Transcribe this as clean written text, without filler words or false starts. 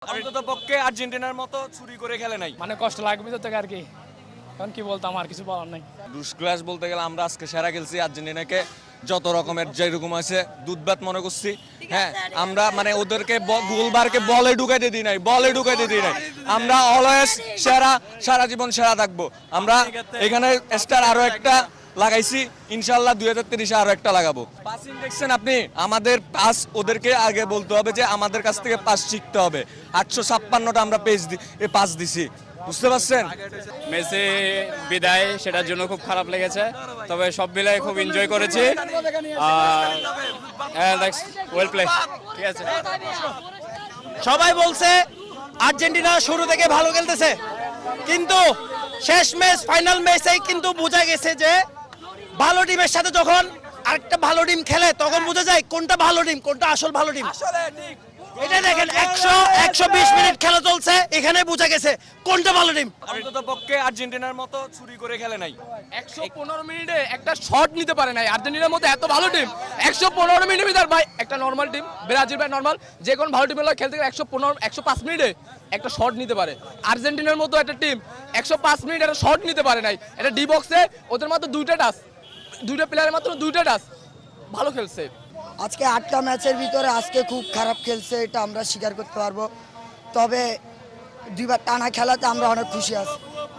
অন্ততপক্ষে আর্জেন্টিনার মতো চুরি করে খেলে নাই। মানে কষ্ট লাগবে তো থেকে আর কি, এখন কি বলতাম, আর কিছু বলার নাই। রুশ ক্লাস বলতে গেলে আমরা আজকে সেরা খেলছি, আর্জেন্টিনাকে যত রকমের যেরকম আছে দুধভাত মনে করছি। হ্যাঁ, আমরা মানে ওদেরকে গোলবারকে বলে ঢুকাইতে দিই নাই, আমরা অলওয়েজ সেরা, সারা জীবন সেরা থাকবো। আমরা এখানে স্টার আরো একটা লাগাইছি, ইনশাল্লাহ 2023-এ আরো একটা লাগাবো। পাসিং দেখছেন আপনি, আমাদের পাস ওদেরকে আগে বলতে হবে যে আমাদের কাছ থেকে পাস শিখতে হবে। 856টা আমরা পাস দিছি, বুঝতে পারছেন? মেসি বিদায়, সেটার জন্য খুব খারাপ লেগেছে, তবে সব মিলাই খুব এনজয় করেছি। ওয়েল প্লে, ঠিক আছে। সবাই বলছে আর্জেন্টিনা শুরু থেকে ভালো খেলতেছে, কিন্তু শেষ ম্যাচ ফাইনাল ম্যাচেই কিন্তু বোঝা গেছে যে ভালো টিমের সাথে যখন আরেকটা ভালো টিম খেলে তখন বোঝা যায় কোনটা ভালো টিম, কোনটা আসল ভালো টিম। এটা দেখেন 120 মিনিট খেলা চলছে, এখানে বোঝা গেছে কোনটা ভালো টিম। অন্ততপক্ষে আর্জেন্টিনার মতো চুরি করে খেলে নাই। 115 মিনিটে একটা শট নিতে পারে নাই আর্জেন্টিনার মতো এত ভালো টিম। 115 মিনিটের ভিতর ভাই একটা নরমাল টিম, ব্রাজিল ভাই নরমাল, যে কোন ভালো টিমের খেলতে গেলে 105 মিনিটে একটা শট নিতে পারে। আর্জেন্টিনার মতো একটা টিম 105 মিনিট একটা শট নিতে পারে নাই। এটা ডি বক্সে ওদের মাত্র দুইটা প্লেয়ারের মাত্র দুইটা টাচ, ভালো খেলছে। আজকে 8টা ম্যাচের ভিতরে আজকে খুব খারাপ খেলছে, এটা আমরা স্বীকার করতে পারবো। তবে দুইবার টানা খেলাতে আমরা অনেক খুশি আছি।